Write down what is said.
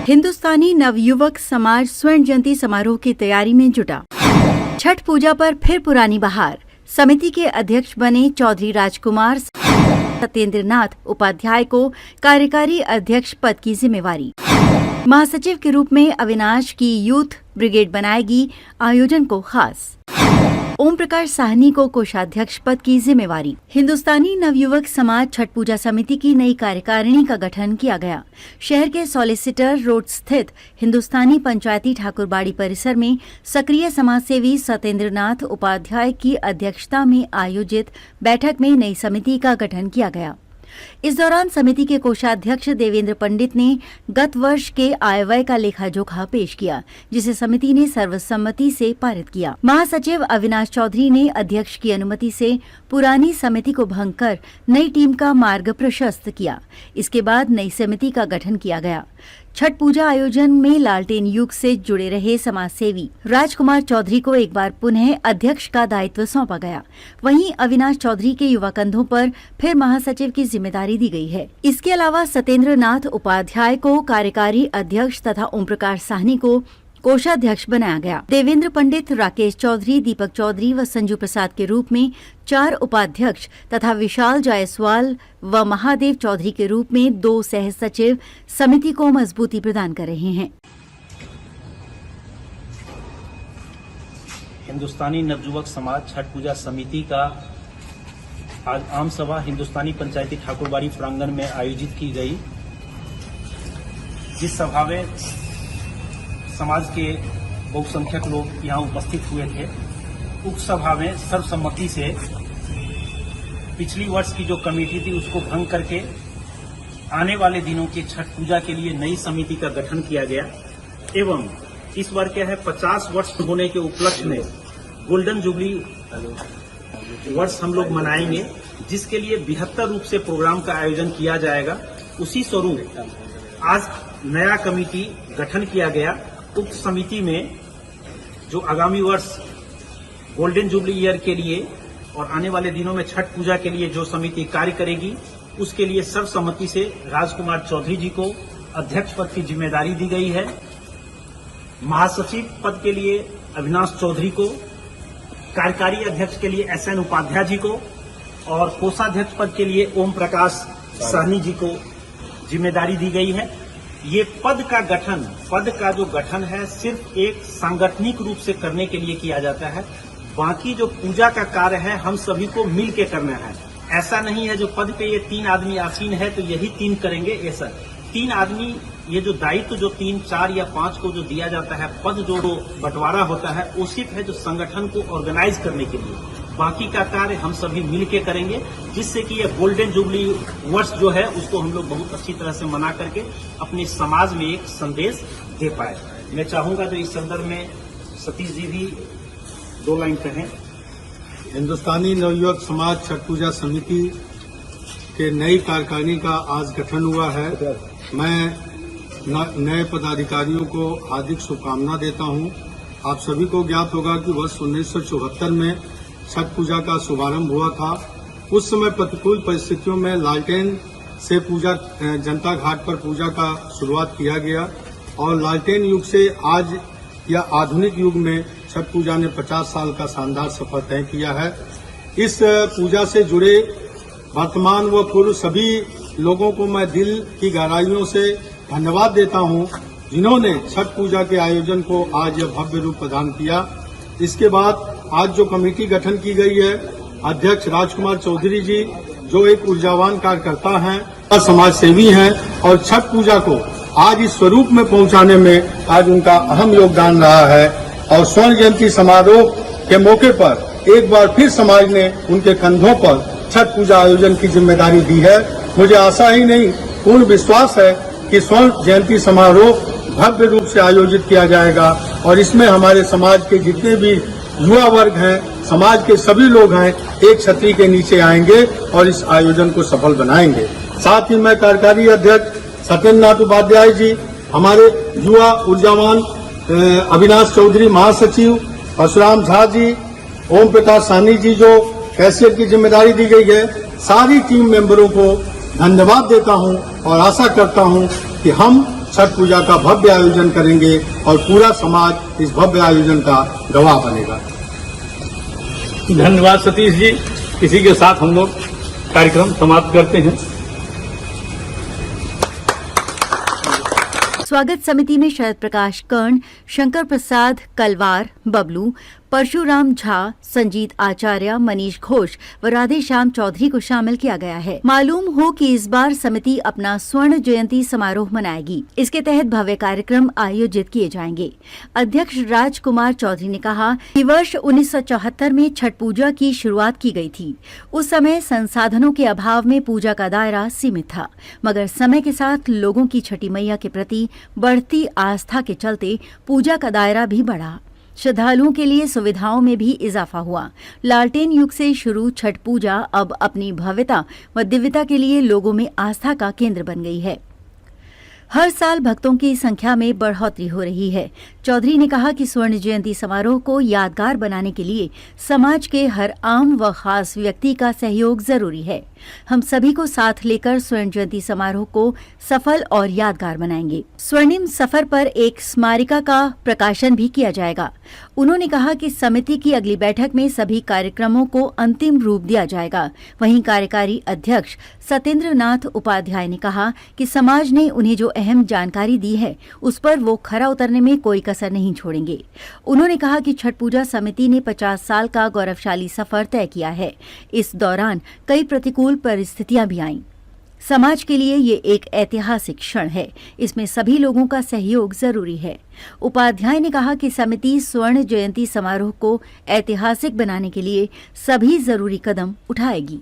हिंदुस्तानी नवयुवक समाज स्वर्ण जयंती समारोह की तैयारी में जुटा। छठ पूजा पर फिर पुरानी बहार। समिति के अध्यक्ष बने चौधरी राजकुमार सत्येंद्रनाथ उपाध्याय को कार्यकारी अध्यक्ष पद की जिम्मेवारी। महासचिव के रूप में अविनाश की यूथ ब्रिगेड बनाएगी आयोजन को खास। ओम प्रकाश साहनी को कोषाध्यक्ष पद की जिम्मेवारी। हिंदुस्तानी नवयुवक समाज छठ पूजा समिति की नई कार्यकारिणी का गठन किया गया। शहर के सॉलिसिटर रोड स्थित हिंदुस्तानी पंचायती ठाकुरबाड़ी परिसर में सक्रिय समाजसेवी सत्येंद्रनाथ उपाध्याय की अध्यक्षता में आयोजित बैठक में नई समिति का गठन किया गया। इस दौरान समिति के कोषाध्यक्ष देवेंद्र पंडित ने गत वर्ष के आय व्यय का लेखा जोखा पेश किया, जिसे समिति ने सर्वसम्मति से पारित किया। महासचिव अविनाश चौधरी ने अध्यक्ष की अनुमति से पुरानी समिति को भंग कर नई टीम का मार्ग प्रशस्त किया। इसके बाद नई समिति का गठन किया गया। छठ पूजा आयोजन में लालटेन युग से जुड़े रहे समाजसेवी राजकुमार चौधरी को एक बार पुनः अध्यक्ष का दायित्व सौंपा गया। वहीं अविनाश चौधरी के युवा कंधों पर फिर महासचिव की जिम्मेदारी दी गई है। इसके अलावा सत्येंद्रनाथ उपाध्याय को कार्यकारी अध्यक्ष तथा ओम प्रकाश साहनी को कोषाध्यक्ष बनाया गया। देवेंद्र पंडित, राकेश चौधरी, दीपक चौधरी व संजू प्रसाद के रूप में 4 उपाध्यक्ष तथा विशाल जायसवाल व महादेव चौधरी के रूप में 2 सह सचिव समिति को मजबूती प्रदान कर रहे हैं। हिंदुस्तानी नवयुवक समाज छठ पूजा समिति का आज आम सभा हिंदुस्तानी पंचायती ठाकुरबाड़ी प्रांगण में आयोजित की गई। जिस सभा में समाज के बहुसंख्यक लोग यहाँ उपस्थित हुए थे। उक्त सभा में सर्वसम्मति से पिछली वर्ष की जो कमेटी थी उसको भंग करके आने वाले दिनों के छठ पूजा के लिए नई समिति का गठन किया गया एवं इस बार क्या है 50 वर्ष होने के उपलक्ष्य में गोल्डन जुबली वर्ष हम लोग मनाएंगे, जिसके लिए 72 रूप से प्रोग्राम का आयोजन किया जाएगा। उसी स्वरूप आज नया कमेटी गठन किया गया। उक्त समिति में जो आगामी वर्ष गोल्डन जुबली ईयर के लिए और आने वाले दिनों में छठ पूजा के लिए जो समिति कार्य करेगी, उसके लिए सर्वसम्मति से राजकुमार चौधरी जी को अध्यक्ष पद की जिम्मेदारी दी गई है। महासचिव पद के लिए अविनाश चौधरी को, कार्यकारी अध्यक्ष के लिए SN उपाध्याय जी को और कोषाध्यक्ष पद के लिए ओम प्रकाश साहनी जी को जिम्मेदारी दी गई है। ये पद का जो गठन है सिर्फ एक सांगठनिक रूप से करने के लिए किया जाता है। बाकी जो पूजा का कार्य है हम सभी को मिल के करना है। ऐसा नहीं है जो पद पे ये 3 आदमी आसीन है तो यही 3 करेंगे। ऐसा 3 आदमी, ये जो दायित्व जो 3, 4 या 5 को जो दिया जाता है, पद जो बंटवारा होता है वो सिर्फ है जो संगठन को ऑर्गेनाइज करने के लिए। बाकी का कार्य हम सभी मिल के करेंगे, जिससे कि ये गोल्डन जुबली वर्ष जो है उसको हम लोग बहुत अच्छी तरह से मना करके अपने समाज में एक संदेश दे पाए। मैं चाहूंगा जो इस संदर्भ में सतीश जी भी 2 लाइन कहें। हिंदुस्तानी नवयुवक समाज छठ पूजा समिति के नई कार्यकारिणी का आज गठन हुआ है। मैं नए पदाधिकारियों को हार्दिक शुभकामना देता हूं। आप सभी को ज्ञात होगा कि वर्ष 1974 में छठ पूजा का शुभारंभ हुआ था। उस समय प्रतिकूल परिस्थितियों में लालटेन से पूजा, जनता घाट पर पूजा का शुरुआत किया गया और लालटेन युग से आज या आधुनिक युग में छठ पूजा ने 50 साल का शानदार सफर तय किया है। इस पूजा से जुड़े वर्तमान व पूर्व सभी लोगों को मैं दिल की गहराइयों से धन्यवाद देता हूं, जिन्होंने छठ पूजा के आयोजन को आज यह भव्य रूप प्रदान किया। इसके बाद आज जो कमेटी गठन की गई है, अध्यक्ष राजकुमार चौधरी जी जो एक ऊर्जावान कार्यकर्ता हैं और समाज सेवी हैं और छठ पूजा को आज इस स्वरूप में पहुंचाने में आज उनका अहम योगदान रहा है। और स्वर्ण जयंती समारोह के मौके पर एक बार फिर समाज ने उनके कंधों पर छठ पूजा आयोजन की जिम्मेदारी दी है। मुझे आशा ही नहीं, पूर्ण विश्वास है कि स्वर्ण जयंती समारोह भव्य रूप से आयोजित किया जाएगा और इसमें हमारे समाज के जितने भी युवा वर्ग हैं, समाज के सभी लोग हैं, एक छतरी के नीचे आएंगे और इस आयोजन को सफल बनाएंगे। साथ ही मैं कार्यकारी अध्यक्ष सत्येंद्रनाथ उपाध्याय जी, हमारे युवा ऊर्जावान अविनाश चौधरी महासचिव, परशुराम झा जी, ओम प्रकाश साहनी जी जो कैशियर की जिम्मेदारी दी गई है, सारी टीम मेंबरों को धन्यवाद देता हूं और आशा करता हूं कि हम छठ पूजा का भव्य आयोजन करेंगे और पूरा समाज इस भव्य आयोजन का गवाह बनेगा। धन्यवाद सतीश जी। इसी के साथ हम लोग कार्यक्रम समाप्त करते हैं। स्वागत समिति में शरद प्रकाश कर्ण, शंकर प्रसाद कलवार, बबलू, परशुराम झा, संजीत आचार्य, मनीष घोष व राधेश्याम चौधरी को शामिल किया गया है। मालूम हो कि इस बार समिति अपना स्वर्ण जयंती समारोह मनाएगी। इसके तहत भव्य कार्यक्रम आयोजित किए जाएंगे। अध्यक्ष राजकुमार चौधरी ने कहा कि वर्ष 1974 में छठ पूजा की शुरुआत की गई थी। उस समय संसाधनों के अभाव में पूजा का दायरा सीमित था, मगर समय के साथ लोगों की छठी मैया के प्रति बढ़ती आस्था के चलते पूजा का दायरा भी बढ़ा। श्रद्धालुओं के लिए सुविधाओं में भी इजाफा हुआ। लालटेन युग से शुरू छठ पूजा अब अपनी भव्यता व दिव्यता के लिए लोगों में आस्था का केंद्र बन गई है। हर साल भक्तों की संख्या में बढ़ोतरी हो रही है। चौधरी ने कहा कि स्वर्ण जयंती समारोह को यादगार बनाने के लिए समाज के हर आम व खास व्यक्ति का सहयोग जरूरी है। हम सभी को साथ लेकर स्वर्ण जयंती समारोह को सफल और यादगार बनाएंगे। स्वर्णिम सफर पर एक स्मारिका का प्रकाशन भी किया जाएगा। उन्होंने कहा कि समिति की अगली बैठक में सभी कार्यक्रमों को अंतिम रूप दिया जाएगा। वहीं कार्यकारी अध्यक्ष सत्येंद्र नाथ उपाध्याय ने कहा कि समाज ने उन्हें जो अहम जानकारी दी है उस पर वो खरा उतरने में कोई कसर नहीं छोड़ेंगे। उन्होंने कहा कि छठ पूजा समिति ने 50 साल का गौरवशाली सफर तय किया है। इस दौरान कई प्रतिकूल परिस्थितियां भी आईं। समाज के लिए ये एक ऐतिहासिक क्षण है। इसमें सभी लोगों का सहयोग जरूरी है। उपाध्याय ने कहा कि समिति स्वर्ण जयंती समारोह को ऐतिहासिक बनाने के लिए सभी जरूरी कदम उठाएगी।